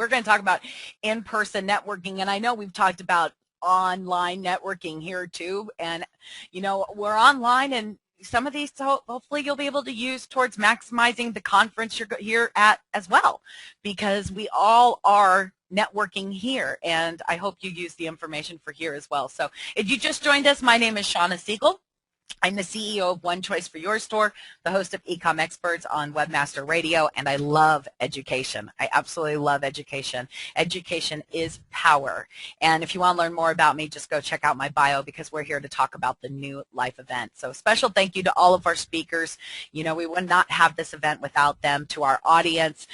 we're going to talk about in-person networking, and I know we've talked about online networking here too, and you know, we're online, and some of these hopefully you'll be able to use towards maximizing the conference you're here at as well, because we all are networking here, and I hope you use the information for here as well. So if you just joined us, my name is Shauna Siegel. I'm the CEO of One Choice for Your Store, the host of Ecom Experts on Webmaster Radio, and I love education. I absolutely love education. Education is power. And if you want to learn more about me, just go check out my bio, because we're here to talk about the New Life event. So special thank you to all of our speakers. You know, we would not have this event without them. To our audience,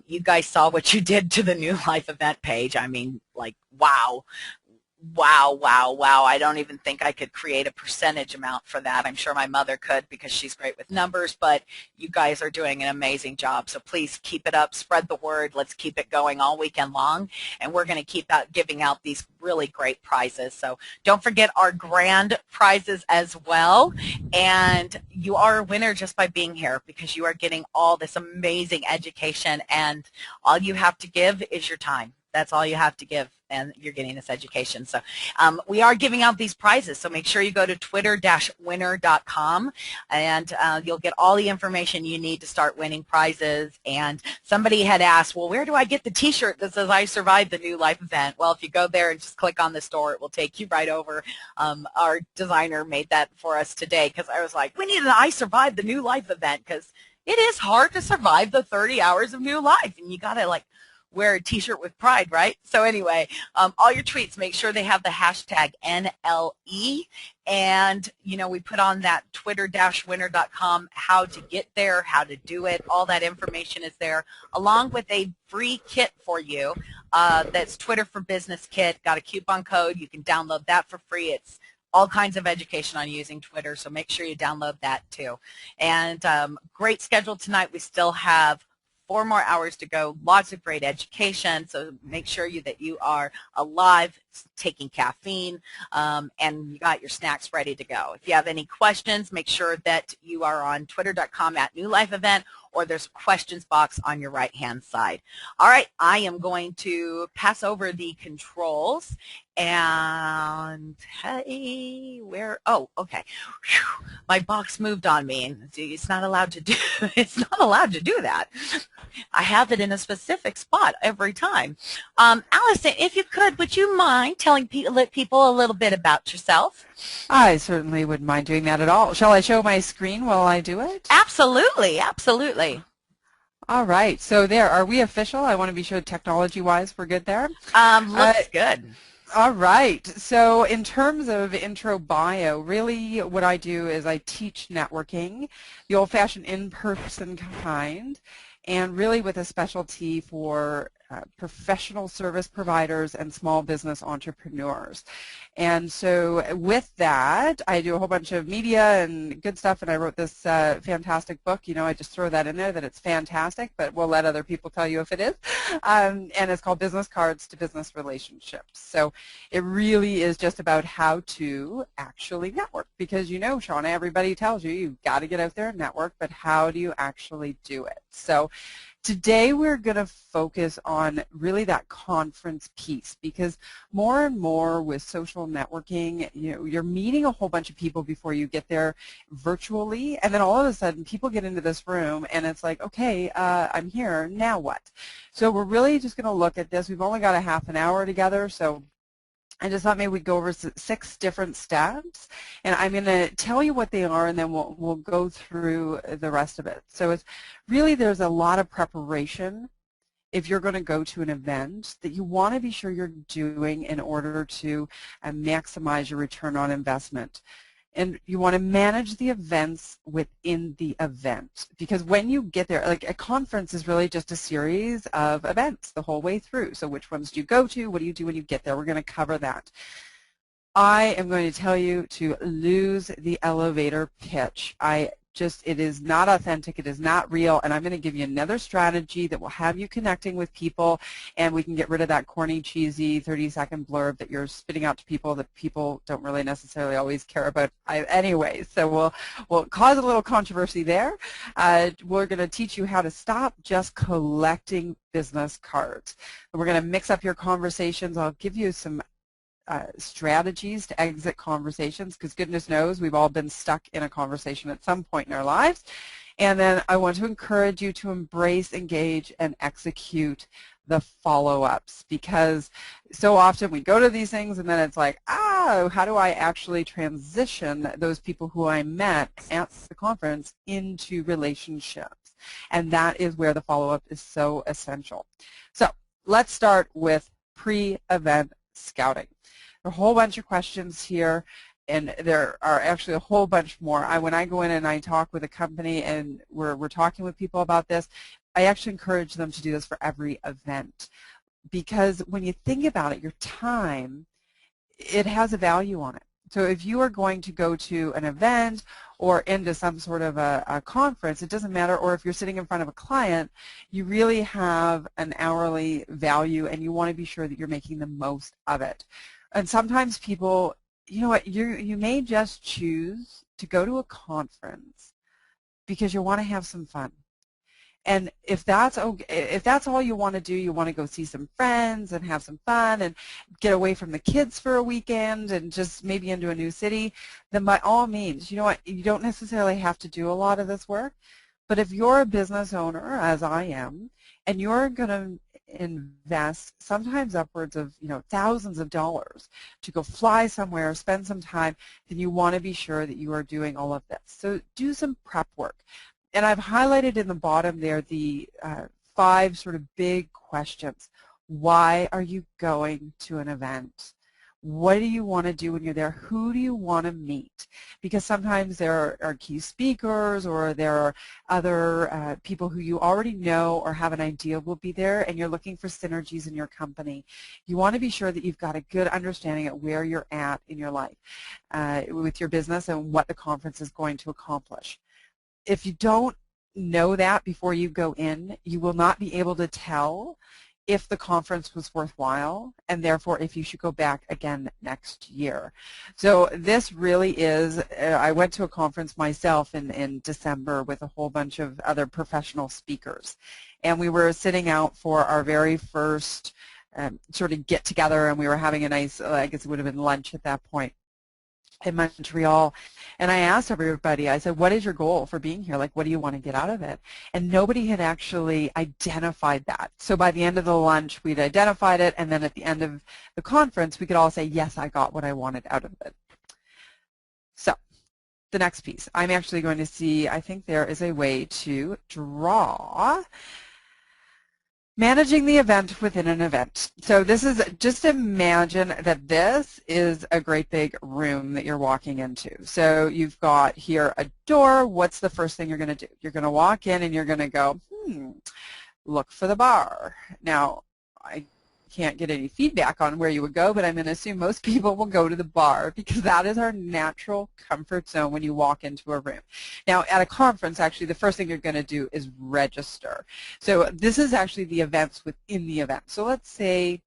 you guys saw what you did to the New Life event page. I mean, like, wow. Wow, wow, wow. I don't even think I could create a percentage amount for that. I'm sure my mother could, because she's great with numbers, but you guys are doing an amazing job. So please keep it up, spread the word. Let's keep it going all weekend long, and we're going to keep giving out these really great prizes. So don't forget our grand prizes as well, and you are a winner just by being here, because you are getting all this amazing education, and all you have to give is your time. That's all you have to give, and you're getting this education. So we are giving out these prizes, so make sure you go to twitter-winner.com, and you'll get all the information you need to start winning prizes. And somebody had asked, well, where do I get the t-shirt that says I survived the New Life event? Well, if you go there and just click on the store, it will take you right over. Our designer made that for us today, because I was like, we need an I survived the New Life event, because it is hard to survive the 30 hours of new life, and you got to, like, wear a t-shirt with pride, right? So anyway, all your tweets, make sure they have the hashtag NLE, and you know, we put on that twitter-winner.com how to get there, how to do it. All that information is there, along with a free kit for you. That's Twitter for Business kit. Got a coupon code. You can download that for free. It's all kinds of education on using Twitter, so make sure you download that too. And great schedule tonight. We still have 4 more hours to go. Lots of great education, so make sure that you are alive, taking caffeine, and you got your snacks ready to go. If you have any questions, make sure that you are on twitter.com/newlifeevent, or there's a questions box on your right-hand side. All right, I am going to pass over the controls, and hey, oh, okay. Whew, my box moved on me, and it's not allowed to do, it's not allowed to do that. I have it in a specific spot every time. Allison, if you could, would you mind telling people a little bit about yourself? I certainly wouldn't mind doing that at all. Shall I show my screen while I do it? Absolutely, absolutely. All right, so there, are we official? I want to be sure technology-wise we're good there. Looks good. All right, so in terms of intro bio, really what I do is I teach networking, the old-fashioned in-person kind, and really with a specialty for professional service providers and small business entrepreneurs. And so with that, I do a whole bunch of media and good stuff, and I wrote this fantastic book. You know, I just throw that in there that it's fantastic, but we'll let other people tell you if it is. And it's called Business Cards to Business Relationships. So it really is just about how to actually network, because you know, Shauna, everybody tells you you've got to get out there and network, but how do you actually do it? So today we're going to focus on really that conference piece, because more and more with social networking, you know, you're meeting a whole bunch of people before you get there virtually, and then all of a sudden people get into this room and it's like, okay, I'm here, now what? So we're really just going to look at this. We've only got a half an hour together, so I just thought maybe we'd go over 6 different steps, and I'm going to tell you what they are, and then we'll go through the rest of it. So it's really, there's a lot of preparation if you're going to go to an event that you want to be sure you're doing in order to maximize your return on investment. And you want to manage the events within the event, because when you get there, like a conference is really just a series of events the whole way through. So which ones do you go to? What do you do when you get there? We're going to cover that. I am going to tell you to lose the elevator pitch. I it is not authentic, it is not real, and I'm going to give you another strategy that will have you connecting with people, and we can get rid of that corny, cheesy 30-second blurb that you're spitting out to people that people don't really necessarily always care about anyway. So we'll cause a little controversy there. We're going to teach you how to stop just collecting business cards. We're going to mix up your conversations. I'll give you some strategies to exit conversations, because goodness knows we've all been stuck in a conversation at some point in our lives. And then I want to encourage you to embrace, engage, and execute the follow-ups, because so often we go to these things and then it's like, how do I actually transition those people who I met at the conference into relationships? And that is where the follow-up is so essential. So let's start with pre-event scouting. There are a whole bunch of questions here, and there are actually a whole bunch more. When I go in and I talk with a company and we're talking with people about this, I actually encourage them to do this for every event, because when you think about it, your time, it has a value on it. So if you are going to go to an event or into some sort of a conference, it doesn't matter, or if you're sitting in front of a client, you really have an hourly value and you want to be sure that you're making the most of it. And sometimes people, you know what, you may just choose to go to a conference because you want to have some fun. And if that's okay, if that's all you want to do, you want to go see some friends and have some fun and get away from the kids for a weekend and just maybe into a new city, then by all means, you know what, you don't necessarily have to do a lot of this work. But if you're a business owner, as I am, and you're going to invest sometimes upwards of, thousands of dollars to go fly somewhere, spend some time, then you want to be sure that you are doing all of this. So do some prep work. And I've highlighted in the bottom there the 5 sort of big questions. Why are you going to an event? What do you want to do when you're there? Who do you want to meet? Because sometimes there are key speakers, or there are other people who you already know or have an idea will be there, and you're looking for synergies in your company. You want to be sure that you've got a good understanding of where you're at in your life with your business and what the conference is going to accomplish. If you don't know that before you go in, you will not be able to tell if the conference was worthwhile, and therefore if you should go back again next year. So this really is, I went to a conference myself in December with a whole bunch of other professional speakers, and we were sitting out for our very first sort of get together, and we were having a nice, I guess it would have been lunch at that point in Montreal, and I asked everybody, I said, what is your goal for being here? Like, what do you want to get out of it? And nobody had actually identified that. So by the end of the lunch, we'd identified it, and then at the end of the conference, we could all say, yes, I got what I wanted out of it. So the next piece, I'm actually going to see, I think there is a way to draw managing the event within an event. So this is, just imagine that this is a great big room that you're walking into. So you've got here a door. What's the first thing you're going to do? You're going to walk in and you're going to go, look for the bar. Now, I can't get any feedback on where you would go, but I'm going to assume most people will go to the bar, because that is our natural comfort zone when you walk into a room. Now, at a conference, actually, the first thing you're going to do is register. So this is actually the events within the event. So let's say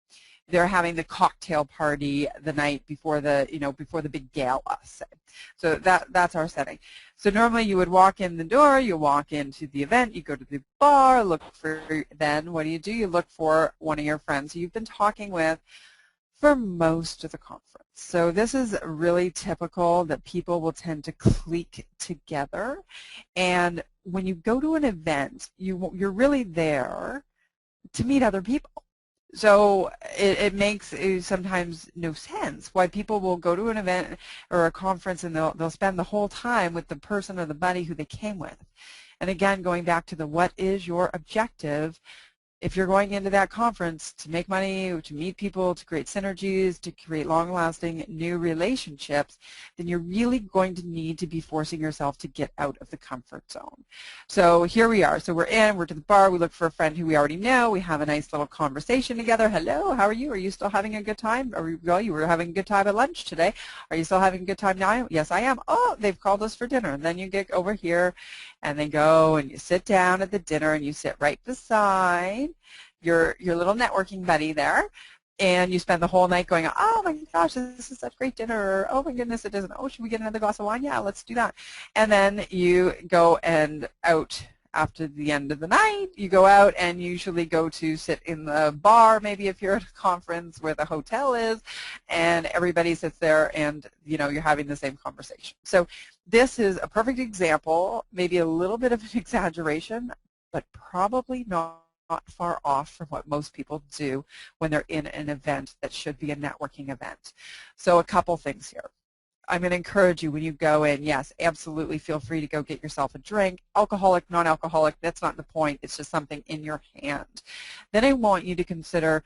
they're having the cocktail party the night before the, before the big gala, say. So that's our setting. So normally you would walk in the door, you walk into the event, you go to the bar, look for, then what do? You look for one of your friends who you've been talking with for most of the conference. So this is really typical that people will tend to clique together. And when you go to an event, you're really there to meet other people. So it makes sometimes no sense why people will go to an event or a conference and they'll spend the whole time with the person or the buddy who they came with. And again, going back to the what is your objective, if you're going into that conference to make money, to meet people, to create synergies, to create long-lasting new relationships, then you're really going to need to be forcing yourself to get out of the comfort zone. So here we are. So we're to the bar, we look for a friend who we already know, we have a nice little conversation together. Hello, how are you? Are you still having a good time? Well, you were having a good time at lunch today. Are you still having a good time now? Yes, I am. Oh, they've called us for dinner. And then you get over here and then go and you sit down at the dinner and you sit right beside your little networking buddy there, and you spend the whole night going, oh my gosh, this is such great dinner, or oh my goodness, it isn't. Oh, should we get another glass of wine? Yeah, let's do that. And then you go and out after the end of the night, you go out and usually go to sit in the bar, maybe if you're at a conference where the hotel is, and everybody sits there and you're having the same conversation. So this is a perfect example, maybe a little bit of an exaggeration, but probably not far off from what most people do when they're in an event that should be a networking event. So a couple things here. I'm going to encourage you when you go in, yes, absolutely feel free to go get yourself a drink, alcoholic, non-alcoholic, that's not the point, it's just something in your hand. Then I want you to consider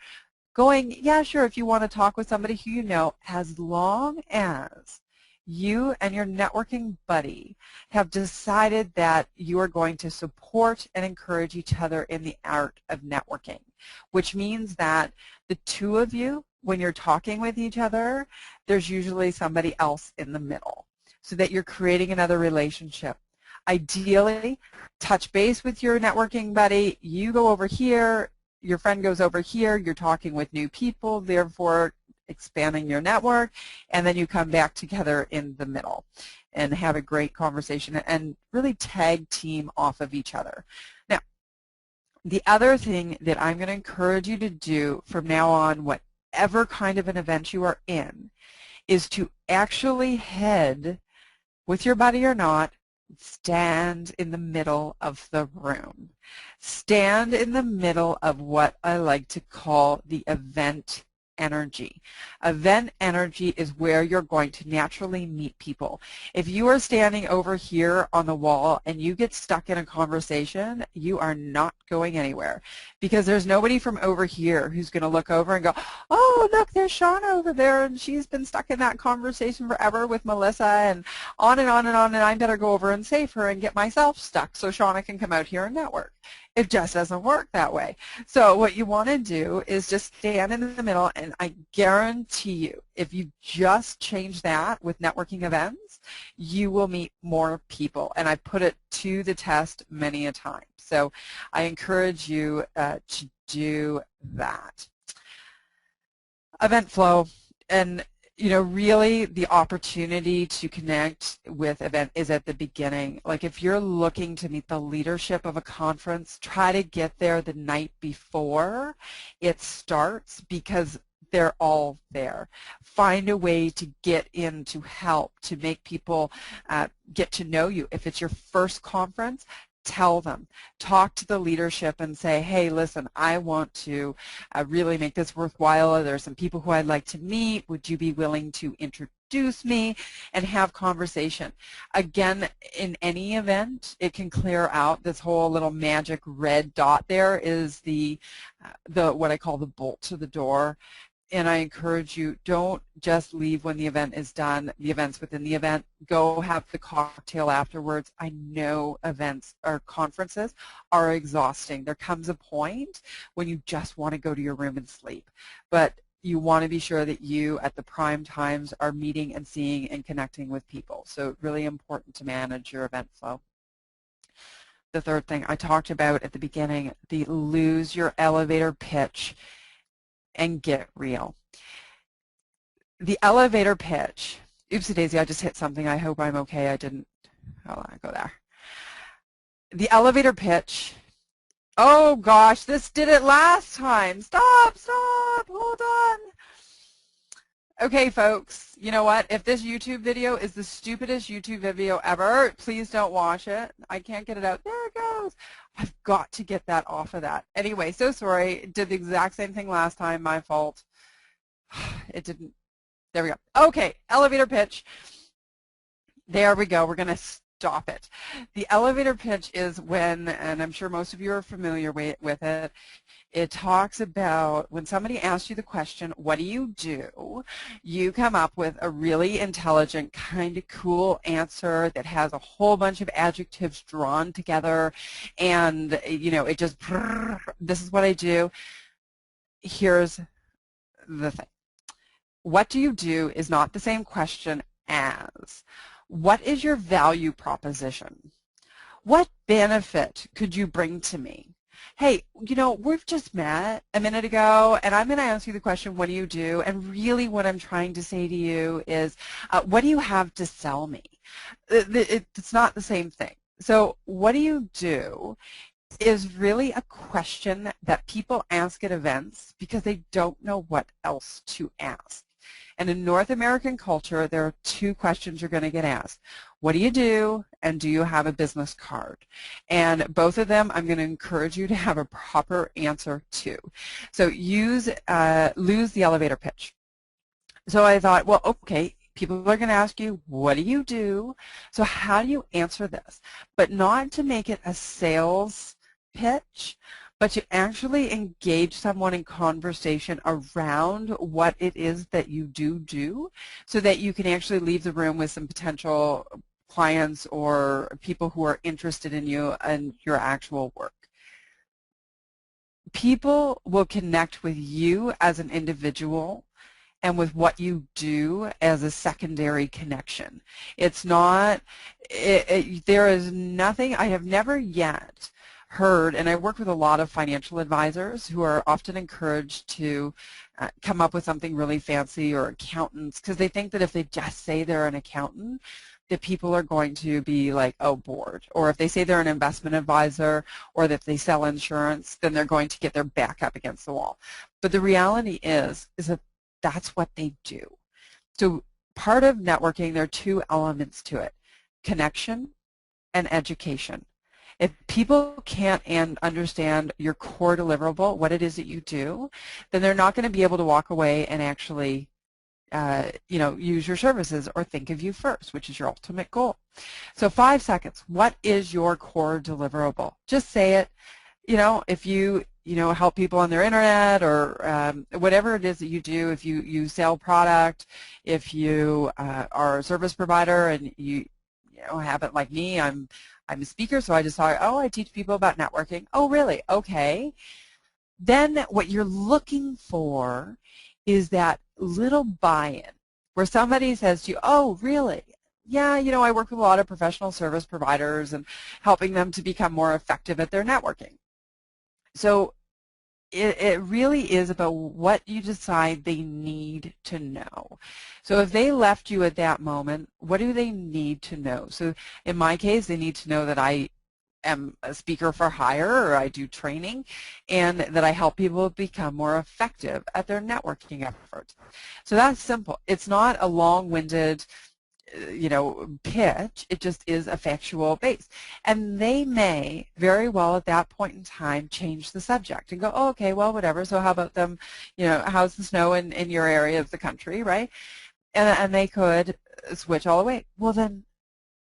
going, yeah, sure, if you want to talk with somebody who you know, as long as you and your networking buddy have decided that you are going to support and encourage each other in the art of networking, which means that the two of you, when you're talking with each other, there's usually somebody else in the middle so that you're creating another relationship. Ideally, touch base with your networking buddy, you go over here, your friend goes over here, you're talking with new people, therefore expanding your network, and then you come back together in the middle and have a great conversation and really tag team off of each other. Now, the other thing that I'm going to encourage you to do from now on, whatever kind of an event you are in, is to actually head, with your buddy or not, stand in the middle of the room. Stand in the middle of what I like to call the event energy. Event energy is where you're going to naturally meet people. If you are standing over here on the wall and you get stuck in a conversation, you are not going anywhere, because there's nobody from over here who's going to look over and go, oh, look, there's Shauna over there, and she's been stuck in that conversation forever with Melissa, and on and on and on, and I better go over and save her and get myself stuck so Shauna can come out here and network. It just doesn't work that way. So what you want to do is just stand in the middle, and I guarantee you, if you just change that with networking events, you will meet more people. And I put it to the test many a time. So I encourage you to do that. Event flow, and really the opportunity to connect with event is at the beginning. Like if you're looking to meet the leadership of a conference, try to get there the night before it starts, because they're all there. Find a way to get in to help, to make people get to know you. If it's your first conference, tell them. Talk to the leadership and say, hey, listen, I want to really make this worthwhile. There's some people who I'd like to meet. Would you be willing to introduce me and have conversation? Again, in any event, it can clear out this whole little magic red dot there is the what I call the bolt to the door. And I encourage you, don't just leave when the event is done, the events within the event. Go have the cocktail afterwards. I know events or conferences are exhausting. There comes a point when you just want to go to your room and sleep. But you want to be sure that you, at the prime times, are meeting and seeing and connecting with people. So really important to manage your event flow. The third thing I talked about at the beginning, the lose your elevator pitch and get real. The elevator pitch, oopsie daisy, I just hit something. I hope I'm okay. I didn't, hold on, go there. The elevator pitch, oh gosh, this did it last time. Stop, hold on. Okay, folks, you know what? If this YouTube video is the stupidest YouTube video ever, please don't watch it. I can't get it out. There it goes. I've got to get that off of that. Anyway, so sorry. Did the exact same thing last time. My fault. It didn't. There we go. Okay, elevator pitch. There we go. We're going to Stop it. The elevator pitch is when, and I'm sure most of you are familiar with it, it talks about when somebody asks you the question, what do? You come up with a really intelligent, kind of cool answer that has a whole bunch of adjectives drawn together, and it just, this is what I do. Here's the thing. What do you do is not the same question as, what is your value proposition? What benefit could you bring to me? Hey, we've just met a minute ago, and I'm going to ask you the question, what do you do? And really what I'm trying to say to you is, what do you have to sell me? It's not the same thing. So what do you do is really a question that people ask at events because they don't know what else to ask. And in North American culture, there are two questions you're going to get asked. What do you do, and do you have a business card? And both of them I'm going to encourage you to have a proper answer to. So lose the elevator pitch. So I thought, well, okay, people are going to ask you, what do you do? So how do you answer this? But not to make it a sales pitch, but to actually engage someone in conversation around what it is that you do so that you can actually leave the room with some potential clients or people who are interested in you and your actual work. People will connect with you as an individual and with what you do as a secondary connection. It's not, there is nothing, I have never yet heard, and I work with a lot of financial advisors who are often encouraged to come up with something really fancy, or accountants, because they think that if they just say they're an accountant, that people are going to be like, oh, bored. Or if they say they're an investment advisor, or that if they sell insurance, then they're going to get their back up against the wall. But the reality is that that's what they do. So part of networking, there are two elements to it: connection and education. If people can't understand your core deliverable, what it is that you do, then they're not going to be able to walk away and actually use your services or think of you first, which is your ultimate goal. So 5 seconds, what is your core deliverable? Just say it. If you help people on their internet, or whatever it is that you do, if you sell product, if you are a service provider and you have it like me, I'm a speaker, so I just thought, oh, I teach people about networking. Oh, really? Okay. Then what you're looking for is that little buy-in where somebody says to you, oh, really? Yeah, I work with a lot of professional service providers and helping them to become more effective at their networking. So it really is about what you decide they need to know. So if they left you at that moment, what do they need to know? So in my case, they need to know that I am a speaker for hire, or I do training, and that I help people become more effective at their networking efforts. So that's simple. It's not a long-winded pitch. It just is a factual base. And they may very well at that point in time change the subject and go, oh, okay, well, whatever. So how about them, how's the snow in your area of the country, right? And they could switch all the way. Well, then,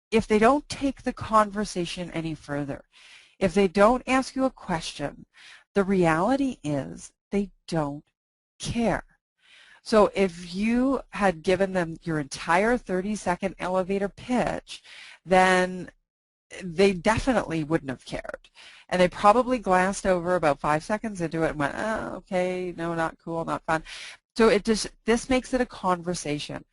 if they don't take the conversation any further, if they don't ask you a question, the reality is they don't care. So if you had given them your entire 30-second elevator pitch, then they definitely wouldn't have cared. And they probably glanced over about 5 seconds into it and went, oh, okay, no, not cool, not fun. So this makes it a conversation.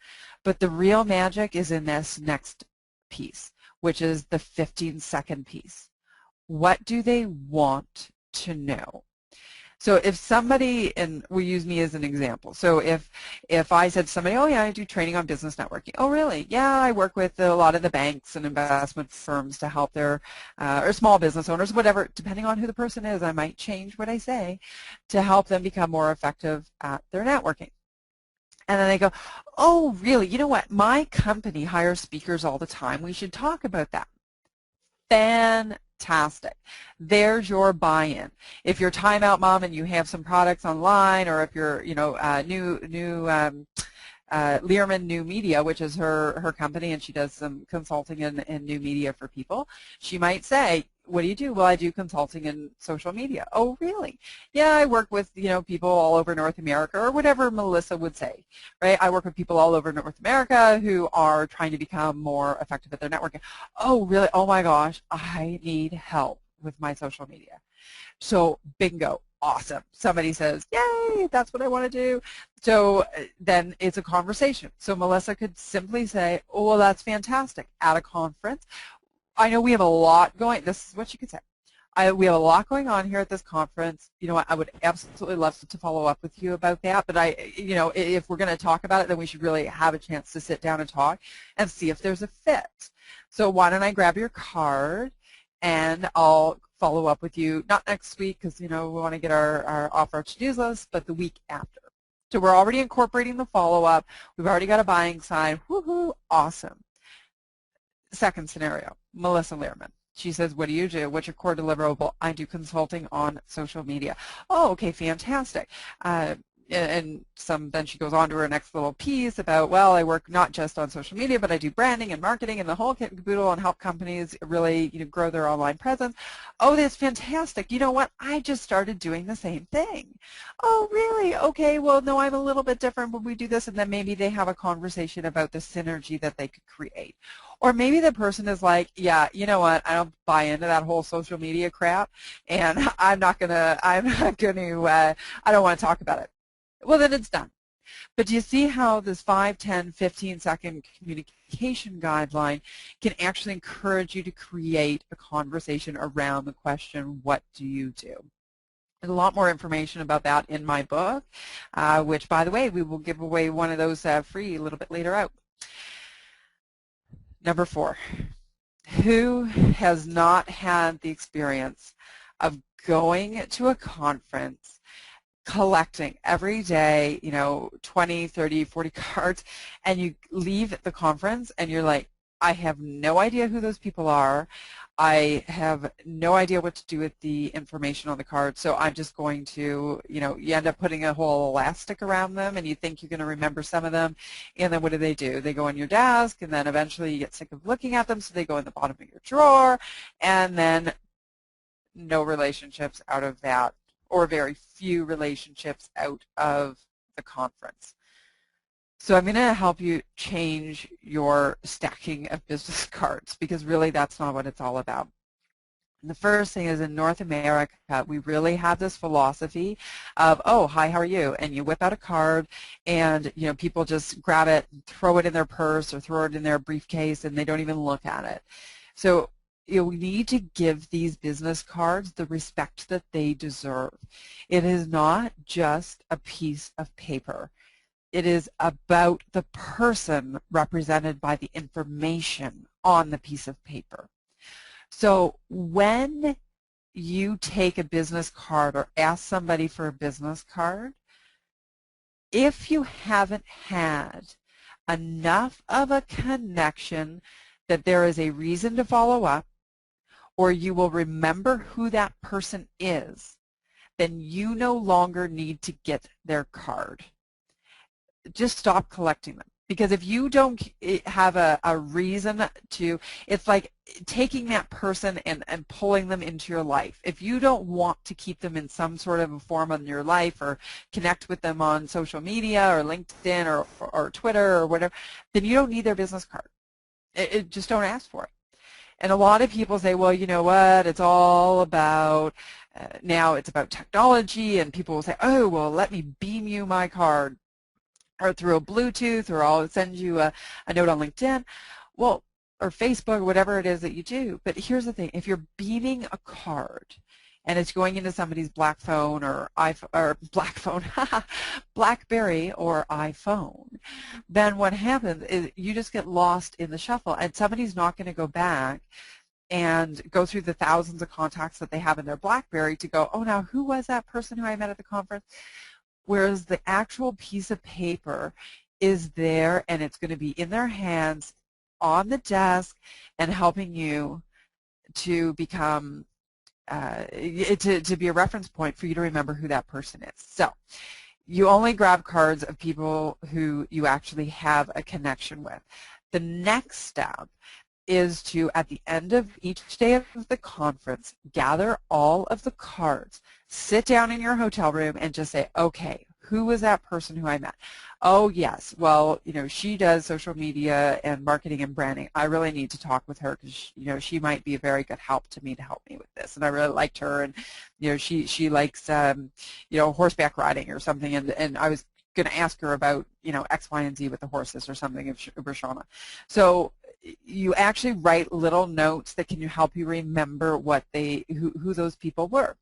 But the real magic is in this next piece, which is the 15-second piece. What do they want to know? So if somebody, and we use me as an example, so if I said to somebody, oh yeah, I do training on business networking. Oh really? Yeah, I work with a lot of the banks and investment firms to help their, or small business owners, whatever, depending on who the person is, I might change what I say to help them become more effective at their networking. And then they go, oh really, you know what, my company hires speakers all the time, we should talk about that. Fantastic. There's your buy-in. If you're Time Out Mom and you have some products online, or if you're, new Learman New Media, which is her company, and she does some consulting in new media for people. She might say, what do you do? Well, I do consulting in social media. Oh, really? Yeah, I work with, people all over North America, or whatever Melissa would say, right? I work with people all over North America who are trying to become more effective at their networking. Oh, really? Oh my gosh, I need help with my social media. So bingo, awesome. Somebody says, yay, that's what I want to do. So then it's a conversation. So Melissa could simply say, oh, well, that's fantastic. At a conference, I know we have a lot going, this is what you could say. We have a lot going on here at this conference. You know what, I would absolutely love to follow up with you about that, but if we're going to talk about it, then we should really have a chance to sit down and talk and see if there's a fit. So why don't I grab your card and I'll follow up with you, not next week because, we want to get our off our to-do list, but the week after. So we're already incorporating the follow-up. We've already got a buying sign. Woohoo, awesome. Second scenario, Melissa Learman. She says, what do you do? What's your core deliverable? I do consulting on social media. Oh, okay, fantastic. Then she goes on to her next little piece about, well, I work not just on social media, but I do branding and marketing and the whole kit and caboodle and help companies really grow their online presence. Oh, that's fantastic. You know what? I just started doing the same thing. Oh, really? Okay, well, no, I'm a little bit different when we do this, and then maybe they have a conversation about the synergy that they could create. Or maybe the person is like, yeah, you know what, I don't buy into that whole social media crap, and I don't want to talk about it. Well, then it's done. But do you see how this 5, 10, 15-second communication guideline can actually encourage you to create a conversation around the question, what do you do? There's a lot more information about that in my book, which, by the way, we will give away one of those free a little bit later out. Number 4, who has not had the experience of going to a conference, collecting every day, 20, 30, 40 cards, and you leave the conference and you're like, I have no idea who those people are. I have no idea what to do with the information on the card, so I'm just going to, you end up putting a whole elastic around them, and you think you're going to remember some of them, and then what do? They go on your desk, and then eventually you get sick of looking at them, so they go in the bottom of your drawer, and then no relationships out of that, or very few relationships out of the conference. So I'm going to help you change your stacking of business cards, because really that's not what it's all about. And the first thing is, in North America, we really have this philosophy of, oh, hi, how are you? And you whip out a card, and people just grab it, and throw it in their purse or throw it in their briefcase, and they don't even look at it. So we need to give these business cards the respect that they deserve. It is not just a piece of paper. It is about the person represented by the information on the piece of paper. So when you take a business card or ask somebody for a business card, if you haven't had enough of a connection that there is a reason to follow up, or you will remember who that person is, then you no longer need to get their card. Just stop collecting them. Because if you don't have a reason to, it's like taking that person and pulling them into your life. If you don't want to keep them in some sort of a form in your life, or connect with them on social media or LinkedIn or Twitter or whatever, then you don't need their business card. Just don't ask for it. And a lot of people say, well, you know what, it's all about, now it's about technology, and people will say, oh, well, let me beam you my card, or through a Bluetooth, or I'll send you a note on LinkedIn, well, or Facebook, or whatever it is that you do. But here's the thing, if you're beaming a card and it's going into somebody's BlackBerry or iPhone, then what happens is you just get lost in the shuffle, and somebody's not going to go back and go through the thousands of contacts that they have in their BlackBerry to go, oh, now who was that person who I met at the conference? Whereas the actual piece of paper is there, and it's going to be in their hands on the desk and helping you to become, to be a reference point for you to remember who that person is. So you only grab cards of people who you actually have a connection with. The next step is to, at the end of each day of the conference, gather all of the cards, sit down in your hotel room and just say, okay, who was that person who I met? Oh yes, well, she does social media and marketing and branding. I really need to talk with her because, she might be a very good help to me to help me with this. And I really liked her, and, she likes, horseback riding or something. And I was going to ask her about, X, Y, and Z with the horses or something if Shauna. So you actually write little notes that can help you remember who those people were.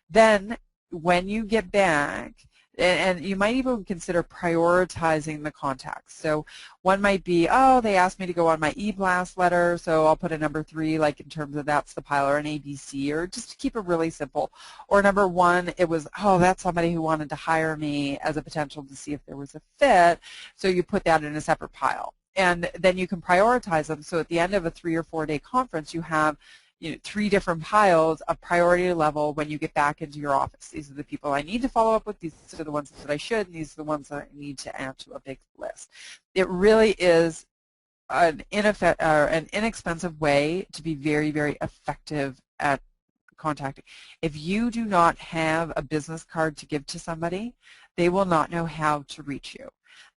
Then when you get back, and you might even consider prioritizing the contacts. So one might be, oh, they asked me to go on my e-blast letter, so I'll put a number 3, like in terms of that's the pile, or an ABC, or just to keep it really simple. Or number 1, it was, oh, that's somebody who wanted to hire me as a potential to see if there was a fit, so you put that in a separate pile. And then you can prioritize them, so at the end of a 3 or 4 day conference, you have 3 different piles of priority level when you get back into your office. These are the people I need to follow up with, these are the ones that I should, and these are the ones that I need to add to a big list. It really is an inexpensive way to be very, very effective at contacting. If you do not have a business card to give to somebody, they will not know how to reach you.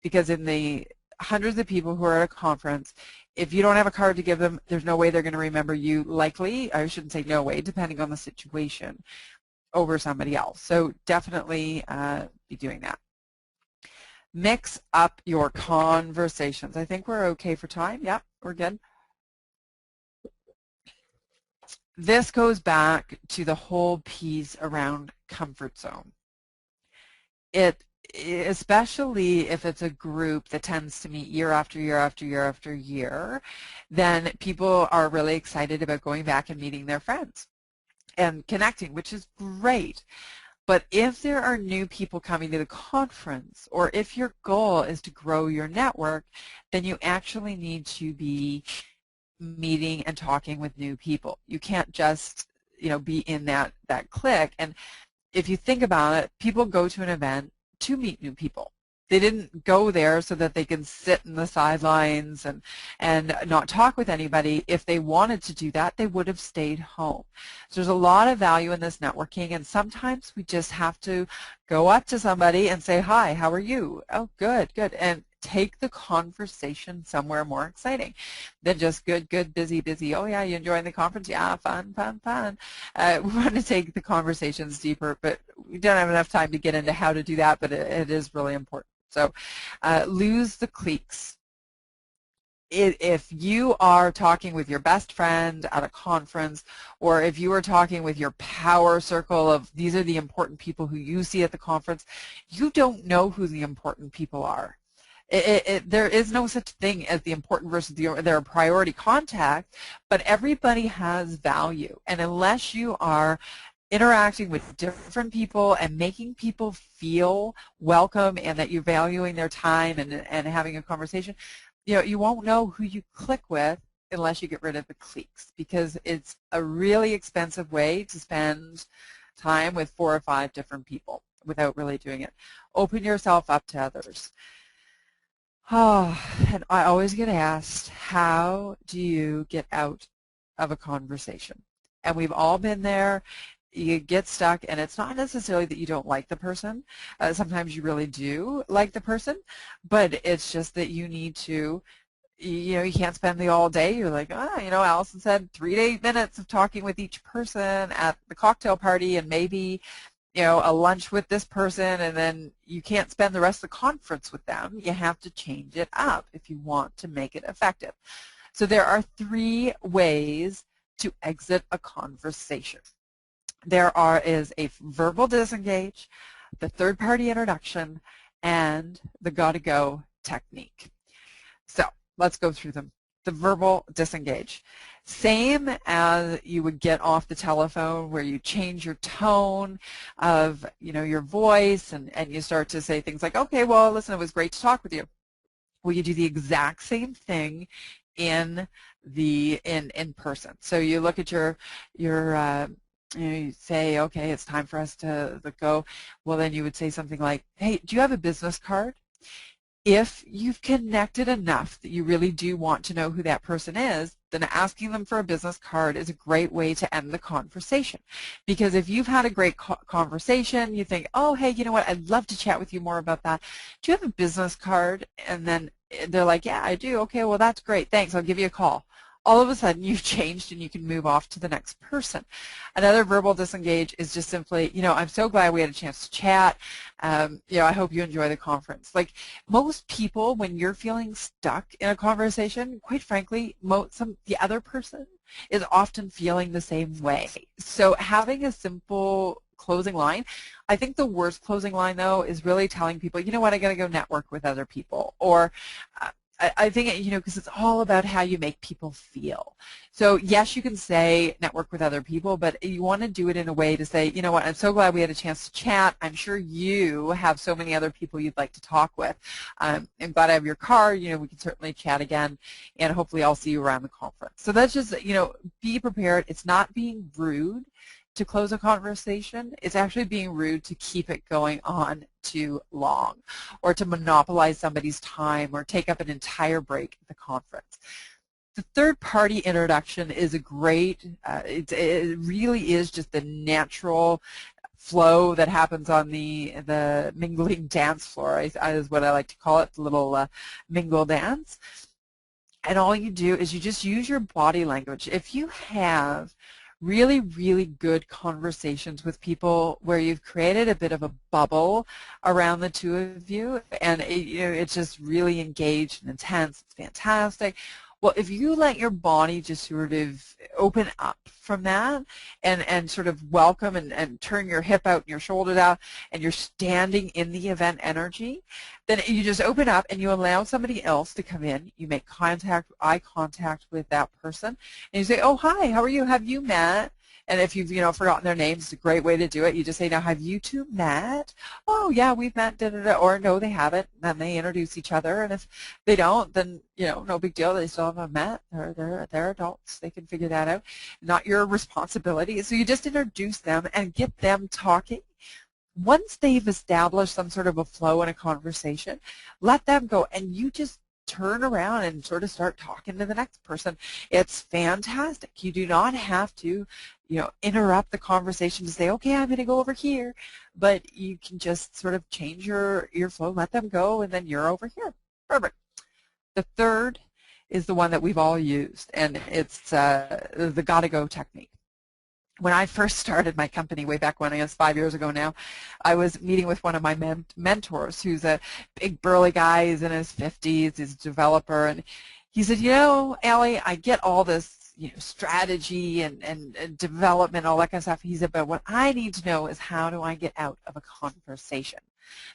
Because in the hundreds of people who are at a conference, if you don't have a card to give them, there's no way they're going to remember you, likely, I shouldn't say no way, depending on the situation, over somebody else. So definitely be doing that. Mix up your conversations. I think we're okay for time. Yep, we're good. This goes back to the whole piece around comfort zone. Especially if it's a group that tends to meet year after year after year after year, then people are really excited about going back and meeting their friends and connecting, which is great. But if there are new people coming to the conference, or if your goal is to grow your network, then you actually need to be meeting and talking with new people. You can't just, be in that clique. And if you think about it, people go to an event to meet new people. They didn't go there so that they can sit in the sidelines and not talk with anybody. If they wanted to do that, they would have stayed home. So there's a lot of value in this networking, and sometimes we just have to go up to somebody and say, hi, how are you? Oh, good, good. And take the conversation somewhere more exciting than just good, good, busy, busy. Oh, yeah, you enjoying the conference? Yeah, fun, fun, fun. We want to take the conversations deeper, but we don't have enough time to get into how to do that, but it is really important. So lose the cliques. If you are talking with your best friend at a conference, or if you are talking with your power circle of these are the important people who you see at the conference, you don't know who the important people are. There is no such thing as the important versus they're a priority contact, but everybody has value. And unless you are interacting with different people and making people feel welcome and that you're valuing their time and having a conversation, you won't know who you click with unless you get rid of the cliques, because it's a really expensive way to spend time with 4 or 5 different people without really doing it. Open yourself up to others. Oh, and I always get asked, how do you get out of a conversation? And we've all been there. You get stuck, and it's not necessarily that you don't like the person. Sometimes you really do like the person, but it's just that you need to, you can't spend the all day. You're like, Allison said 3 to 8 minutes of talking with each person at the cocktail party, and maybe a lunch with this person, and then you can't spend the rest of the conference with them. You have to change it up if you want to make it effective. So there are 3 ways to exit a conversation. There is a verbal disengage, the third-party introduction, and the gotta go technique. So let's go through them. The verbal disengage. Same as you would get off the telephone, where you change your tone of your voice, and you start to say things like, okay, well, listen, it was great to talk with you. Well, you do the exact same thing in person. So you look at your you say, okay, it's time for us to go. Well, then you would say something like, hey, do you have a business card? If you've connected enough that you really do want to know who that person is, then asking them for a business card is a great way to end the conversation. Because if you've had a great conversation, you think, oh, hey, you know what, I'd love to chat with you more about that. Do you have a business card? And then they're like, yeah, I do. Okay, well, that's great. Thanks. I'll give you a call. All of a sudden, you've changed and you can move off to the next person. Another verbal disengage is just simply, I'm so glad we had a chance to chat. I hope you enjoy the conference. Like most people, when you're feeling stuck in a conversation, quite frankly, the other person is often feeling the same way. So having a simple closing line. I think the worst closing line, though, is really telling people, you know what, I got to go network with other people. Or I think, because it's all about how you make people feel. So yes, you can say network with other people, but you want to do it in a way to say, you know what, I'm so glad we had a chance to chat. I'm sure you have so many other people you'd like to talk with. I'm glad I have your card. We can certainly chat again, and hopefully I'll see you around the conference. So that's just, be prepared. It's not being rude to close a conversation. It's actually being rude to keep it going on too long, or to monopolize somebody's time, or take up an entire break at the conference. The third-party introduction is a great, it really is just the natural flow that happens on the mingling dance floor, is what I like to call it, the little mingle dance. And all you do is you just use your body language. If you have really, really good conversations with people where you've created a bit of a bubble around the two of you, and it's just really engaged and intense, it's fantastic. Well, if you let your body just sort of open up from that and sort of welcome and turn your hip out and your shoulders out, and you're standing in the event energy, then you just open up and you allow somebody else to come in. You make eye contact with that person, and you say, oh, hi, how are you? Have you met? And if you've, forgotten their names, it's a great way to do it. You just say, now, have you two met? Oh, yeah, we've met, da-da-da. Or no, they haven't. Then they introduce each other. And if they don't, then, no big deal. They still haven't met. They're adults. They can figure that out. Not your responsibility. So you just introduce them and get them talking. Once they've established some sort of a flow in a conversation, let them go, and you just turn around and sort of start talking to the next person. It's fantastic. You do not have to, interrupt the conversation to say, okay, I'm going to go over here, but you can just sort of change your flow, let them go, and then you're over here. Perfect. The third is the one that we've all used, and it's the gotta go technique. When I first started my company way back when, I guess 5 years ago now, I was meeting with one of my mentors who's a big burly guy. He's in his 50s, he's a developer, and he said, Allie, I get all this strategy and development, all that kind of stuff. He said, but what I need to know is, how do I get out of a conversation?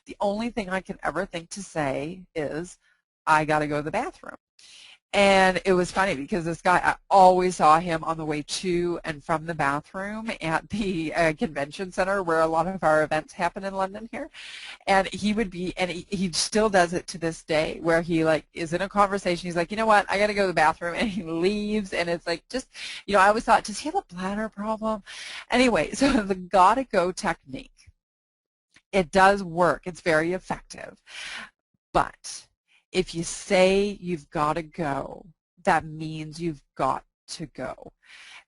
The only thing I can ever think to say is, I got to go to the bathroom. And it was funny because this guy, I always saw him on the way to and from the bathroom at the convention center where a lot of our events happen in London here. And he would be, and he still does it to this day, where he is in a conversation. He's like, you know what, I got to go to the bathroom, and he leaves. And it's like, just, I always thought, does he have a bladder problem? Anyway, so the gotta go technique, it does work. It's very effective. But if you say you've got to go, that means you've got to go.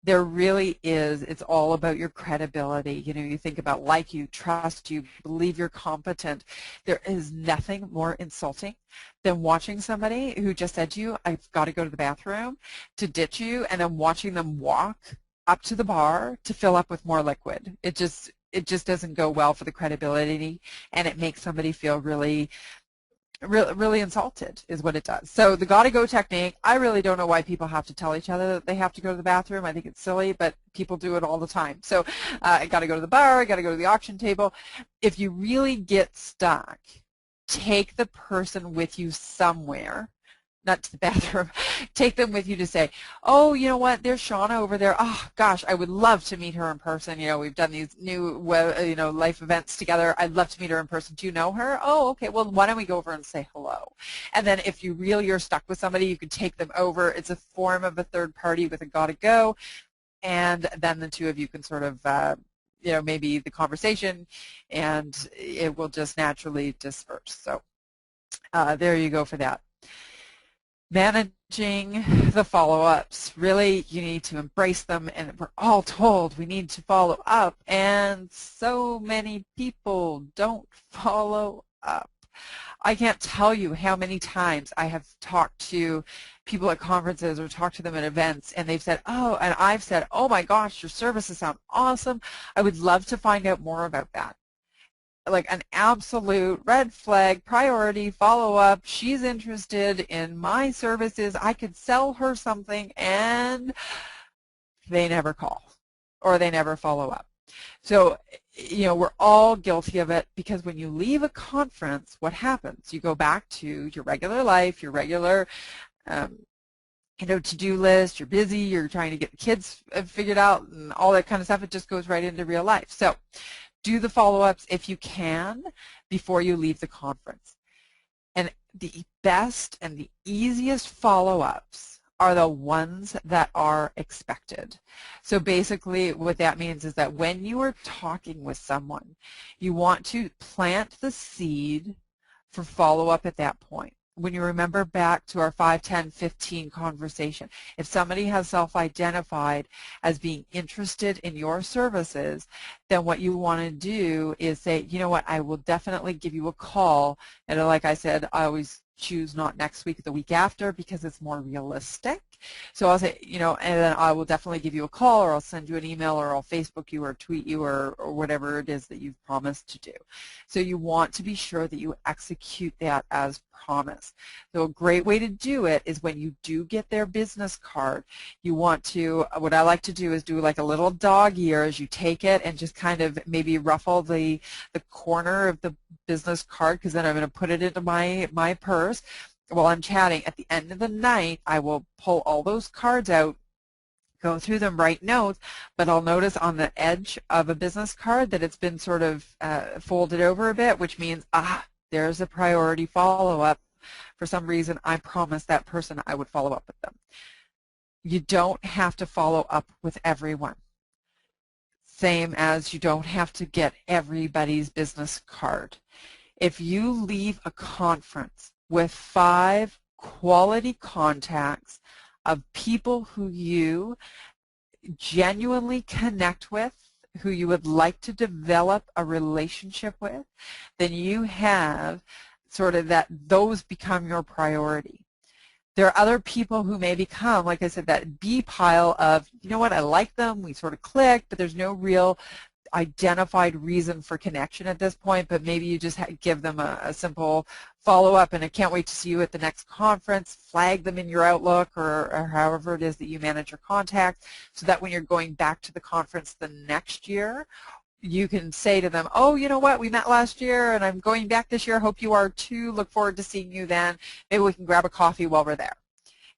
There really is, it's all about your credibility. You think about like you, trust you, believe you're competent. There is nothing more insulting than watching somebody who just said to you, I've got to go to the bathroom, to ditch you, and then watching them walk up to the bar to fill up with more liquid. It just doesn't go well for the credibility, and it makes somebody feel really insulted, is what it does. So the gotta go technique, I really don't know why people have to tell each other that they have to go to the bathroom. I think it's silly, but people do it all the time. So I gotta go to the bar, I gotta go to the auction table. If you really get stuck, take the person with you somewhere, not to the bathroom, take them with you to say, oh, you know what, there's Shauna over there. Oh, gosh, I would love to meet her in person. We've done these new, life events together. I'd love to meet her in person. Do you know her? Oh, okay, well, why don't we go over and say hello? And then if you really are stuck with somebody, you can take them over. It's a form of a third party with a gotta go. and then the two of you can sort of, maybe the conversation, and it will just naturally disperse. So there you go for that. Managing the follow-ups. Really, you need to embrace them, and we're all told we need to follow up, and so many people don't follow up. I can't tell you how many times I have talked to people at conferences or talked to them at events, and they've said, oh, and I've said, oh my gosh, your services sound awesome. I would love to find out more about that. Like an absolute red flag, priority, follow-up. She's interested in my services. I could sell her something, and they never call or they never follow up. So, we're all guilty of it, because when you leave a conference, what happens? You go back to your regular life, your regular to-do list. You're busy, you're trying to get the kids figured out and all that kind of stuff. It just goes right into real life. So do the follow-ups if you can before you leave the conference. And the best and the easiest follow-ups are the ones that are expected. So basically what that means is that when you are talking with someone, you want to plant the seed for follow-up at that point. When you remember back to our 5, 10, 15 conversation, if somebody has self-identified as being interested in your services, then what you want to do is say, you know what, I will definitely give you a call. And like I said, I always choose not next week, the week after, because it's more realistic. So I'll say, and then I will definitely give you a call, or I'll send you an email, or I'll Facebook you, or tweet you, or whatever it is that you've promised to do. So you want to be sure that you execute that as promised. So a great way to do it is when you do get their business card, you want to, what I like to do is do like a little dog ear as you take it, and just kind of maybe ruffle the corner of the business card, because then I'm going to put it into my purse while I'm chatting. At the end of the night, I will pull all those cards out, go through them, write notes, but I'll notice on the edge of a business card that it's been sort of folded over a bit, which means, there's a priority follow-up. For some reason, I promised that person I would follow up with them. You don't have to follow up with everyone. Same as you don't have to get everybody's business card. If you leave a conference with 5 quality contacts of people who you genuinely connect with, who you would like to develop a relationship with, then you have sort of those become your priority. There are other people who may become, like I said, that B pile of, you know what, I like them, we sort of click, but there's no real identified reason for connection at this point, but maybe you just give them a simple follow-up, and I can't wait to see you at the next conference. Flag them in your Outlook or however it is that you manage your contacts, so that when you're going back to the conference the next year, you can say to them, oh, you know what, we met last year and I'm going back this year. Hope you are too. Look forward to seeing you then. Maybe we can grab a coffee while we're there.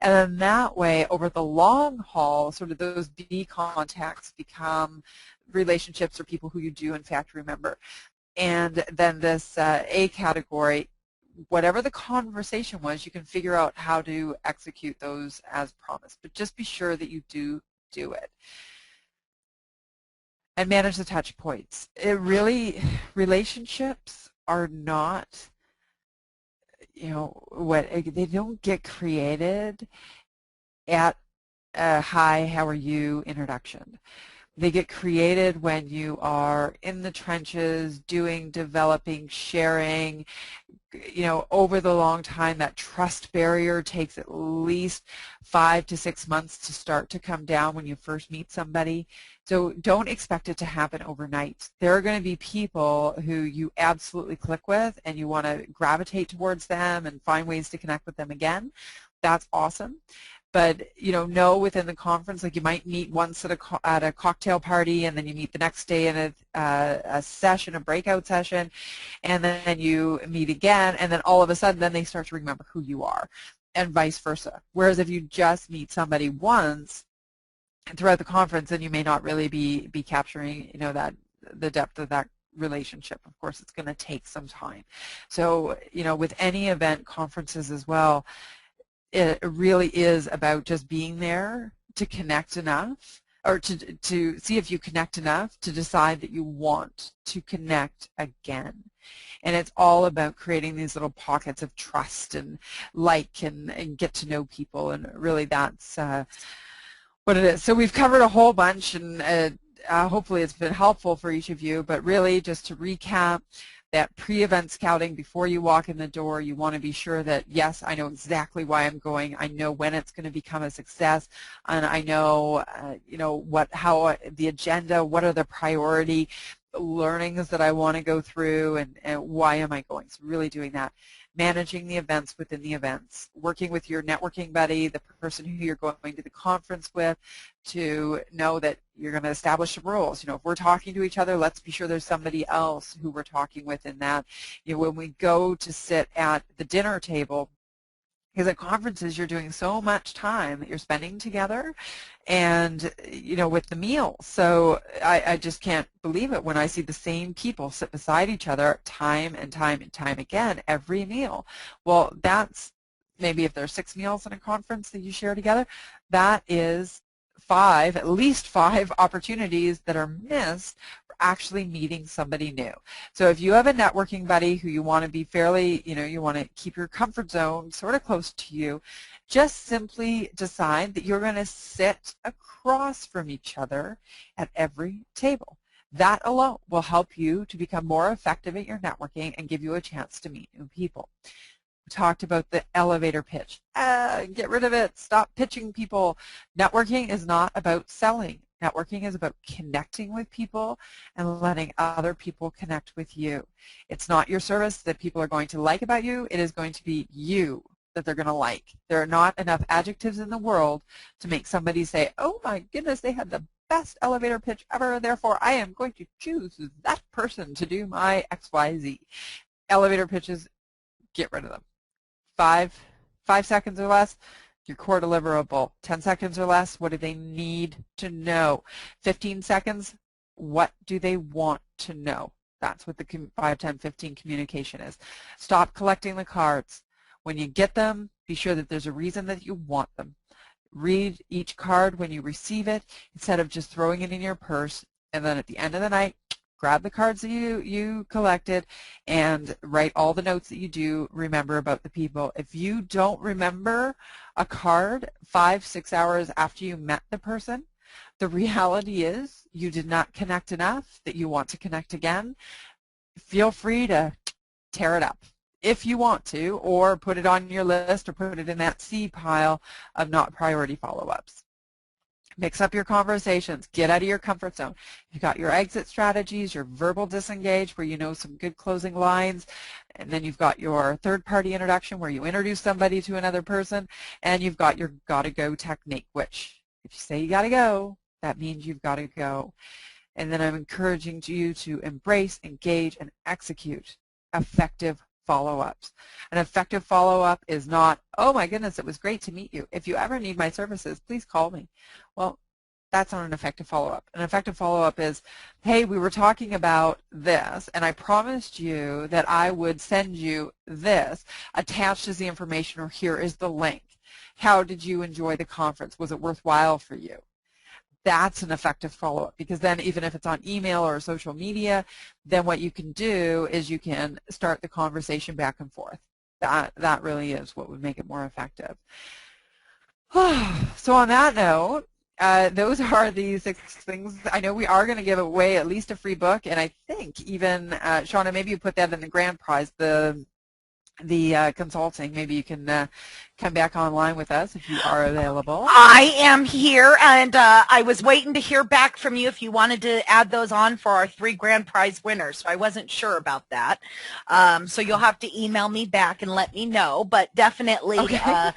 And then that way, over the long haul, sort of those B contacts become relationships or people who you do, in fact, remember. And then this A category, whatever the conversation was, you can figure out how to execute those as promised. But just be sure that you do it. And manage the touch points. Relationships are not, they don't get created at a hi, how are you introduction. They get created when you are in the trenches, doing, developing, sharing. Over the long time, that trust barrier takes at least 5 to 6 months to start to come down when you first meet somebody. So don't expect it to happen overnight. There are going to be people who you absolutely click with, and you want to gravitate towards them and find ways to connect with them again. That's awesome. But, know within the conference, like you might meet once at a cocktail party, and then you meet the next day in a session, a breakout session, and then you meet again, and then all of a sudden, then they start to remember who you are, and vice versa. Whereas if you just meet somebody once throughout the conference, then you may not really be capturing, the depth of that relationship. Of course, it's going to take some time. So, with any event, conferences as well, it really is about just being there to connect enough or to see if you connect enough to decide that you want to connect again. And it's all about creating these little pockets of trust and and get to know people, and really that's what it is. So we've covered a whole bunch, and hopefully it's been helpful for each of you, but really just to recap, that pre-event scouting before you walk in the door, you want to be sure that, yes, I know exactly why I'm going, I know when it's going to become a success, and I know, how the agenda, what are the priority learnings that I want to go through, and why am I going. So really doing that. Managing the events within the events, working with your networking buddy, the person who you're going to the conference with, to know that you're going to establish some rules. If we're talking to each other, let's be sure there's somebody else who we're talking with in that. When we go to sit at the dinner table, because at conferences you're doing so much time that you're spending together, and with the meal. So I just can't believe it when I see the same people sit beside each other time and time and time again every meal. Well, that's maybe if there's 6 meals in a conference that you share together, that is at least 5 opportunities that are missed for actually meeting somebody new. So if you have a networking buddy who you want to be fairly, you want to keep your comfort zone sort of close to you, just simply decide that you're going to sit across from each other at every table. That alone will help you to become more effective at your networking and give you a chance to meet new people. We talked about the elevator pitch. Get rid of it. Stop pitching people. Networking is not about selling. Networking is about connecting with people and letting other people connect with you. It's not your service that people are going to like about you. It is going to be you that they're going to like. There are not enough adjectives in the world to make somebody say, oh my goodness, they had the best elevator pitch ever, therefore I am going to choose that person to do my XYZ. Elevator pitches, get rid of them. 5 seconds or less, your core deliverable. 10 seconds or less, what do they need to know? 15 seconds, what do they want to know? That's what the 5, 10, 15 communication is. Stop collecting the cards. When you get them, be sure that there's a reason that you want them. Read each card when you receive it instead of just throwing it in your purse, and then at the end of the night, grab the cards that you collected and write all the notes that you do remember about the people. If you don't remember a card 5, 6 hours after you met the person, the reality is you did not connect enough that you want to connect again. Feel free to tear it up if you want to, or put it on your list, or put it in that C pile of not priority follow-ups. Mix up your conversations. Get out of your comfort zone. You've got your exit strategies, your verbal disengage, where you know some good closing lines, and then you've got your third-party introduction, where you introduce somebody to another person, and you've got your gotta-go technique, which if you say you gotta go, that means you've got to go. And then I'm encouraging you to embrace, engage, and execute effective follow-ups. An effective follow-up is not, oh my goodness, it was great to meet you. If you ever need my services, please call me. Well, that's not an effective follow-up. An effective follow-up is, hey, we were talking about this, and I promised you that I would send you this. Attached is the information, or here is the link. How did you enjoy the conference? Was it worthwhile for you? That's an effective follow-up, because then even if it's on email or social media, then what you can do is you can start the conversation back and forth. That really is what would make it more effective. So on that note, those are the 6 things. I know we are going to give away at least a free book, and I think even, Shauna, maybe you put that in the grand prize, the consulting. Maybe you can come back online with us if you are available. I am here, and I was waiting to hear back from you if you wanted to add those on for our 3 grand prize winners. So I wasn't sure about that. So you'll have to email me back and let me know. But definitely, okay.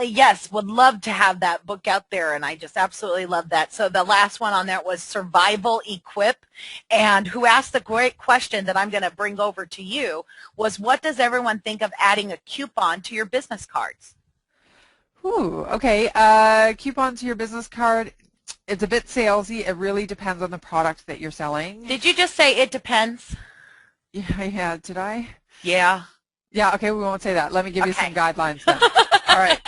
Yes, would love to have that book out there, and I just absolutely love that. So the last one on there was Survival Equip, and who asked the great question that I'm going to bring over to you was, what does everyone think of adding a coupon to your business cards? Ooh, okay. Coupon to your business card. It's a bit salesy. It really depends on the product that you're selling. Did you just say it depends? Yeah, did I? Yeah. Yeah, okay, we won't say that. Let me give you some guidelines then. All right.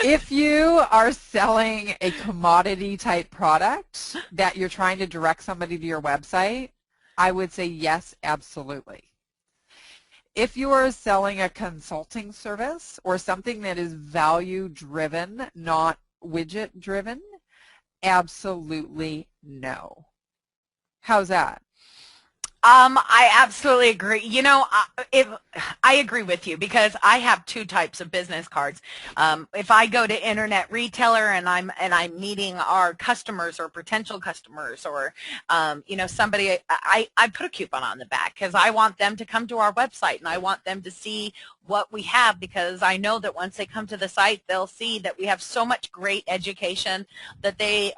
If you are selling a commodity type product that you're trying to direct somebody to your website, I would say yes, absolutely. If you are selling a consulting service or something that is value driven, not widget driven, absolutely no. How's that? I absolutely agree. You know, if I agree with you because I have two types of business cards. If I go to internet retailer and I'm meeting our customers or potential customers or you know, somebody, I put a coupon on the back because I want them to come to our website and I want them to see what we have, because I know that once they come to the site, they'll see that we have so much great education that they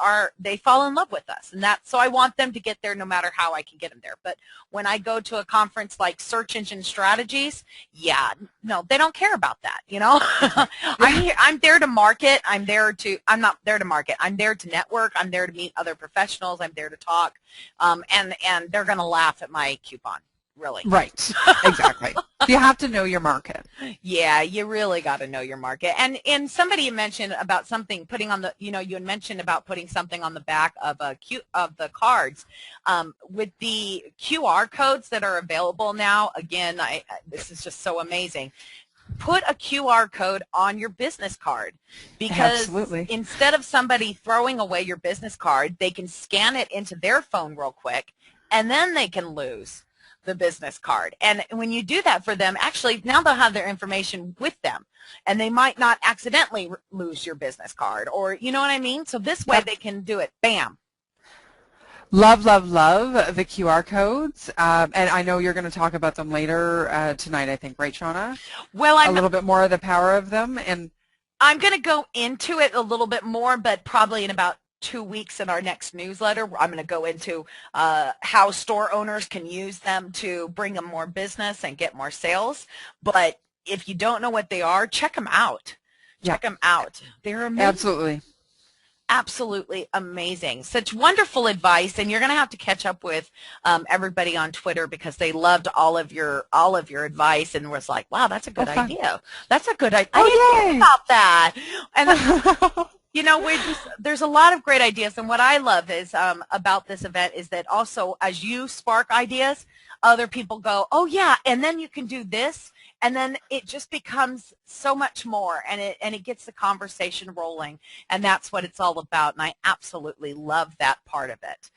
fall in love with us, and so I want them to get there no matter how I can get them there. But when I go to a conference like Search Engine Strategies, yeah, no, they don't care about that, you know. I'm there to market. I'm not there to market. I'm there to network. I'm there to meet other professionals. I'm there to talk, and they're going to laugh at my coupon. Really. Right. Exactly. You have to know your market. Yeah, you really got to know your market. And somebody mentioned about something putting on the, you know, you had mentioned about putting something on the back of the cards. With the QR codes that are available now, again, this is just so amazing. Put a QR code on your business card, because Absolutely. instead of somebody throwing away your business card, they can scan it into their phone real quick, and then they can lose the business card. And when you do that for them, actually now they'll have their information with them and they might not accidentally lose your business card, or you know what I mean? So this way they can do it, bam. Love, love, love the QR codes, and I know you're going to talk about them later tonight, I think, right, Shauna? Well, a little bit more of the power of them, and I'm going to go into it a little bit more, but probably in about 2 weeks in our next newsletter. I'm going to go into how store owners can use them to bring them more business and get more sales. But if you don't know what they are, check them out. Check them out. They're amazing. Absolutely. Absolutely amazing. Such wonderful advice, and you're going to have to catch up with everybody on Twitter because they loved all of your advice and was like, wow, that's a good idea. That's a good idea. I didn't think about that. And you know, there's a lot of great ideas, and what I love is about this event is that also as you spark ideas, other people go, oh yeah, and then you can do this, and then it just becomes so much more, and it gets the conversation rolling, and that's what it's all about, and I absolutely love that part of it.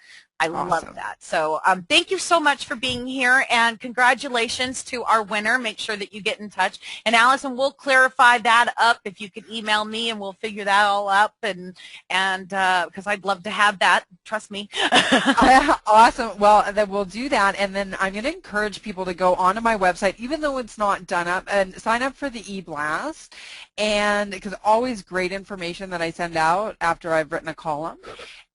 I love that. So thank you so much for being here, and congratulations to our winner. Make sure that you get in touch. And Allison, we'll clarify that up if you could email me, and we'll figure that all up. And because I'd love to have that. Trust me. Awesome. Well, then we'll do that, and then I'm going to encourage people to go onto my website, even though it's not done up, and sign up for the e-blast, and because always great information that I send out after I've written a column.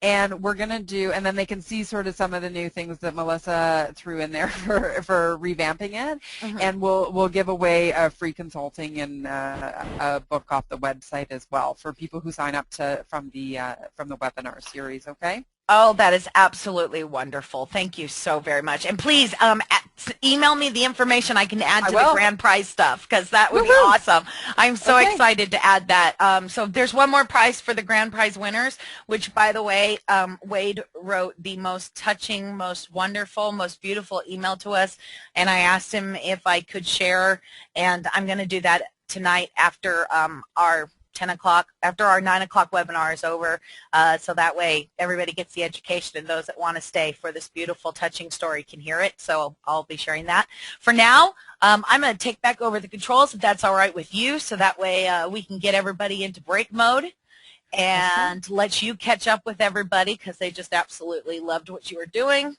And we're going to do, and then they can see sort of some of the new things that Melissa threw in there for revamping it. And we'll give away a free consulting and a book off the website as well for people who sign up from the webinar series, okay? Oh, that is absolutely wonderful. Thank you so very much. And please email me the information I can add to the grand prize stuff, because that would be awesome. I'm so excited to add that. So there's one more prize for the grand prize winners, which, by the way, Wade wrote the most touching, most wonderful, most beautiful email to us, and I asked him if I could share, and I'm going to do that tonight after our 10 o'clock, after our 9 o'clock webinar is over, so that way everybody gets the education, and those that want to stay for this beautiful, touching story can hear it. So I'll be sharing that. For now, I'm going to take back over the controls, if that's all right with you, so that way we can get everybody into break mode and let you catch up with everybody, because they just absolutely loved what you were doing.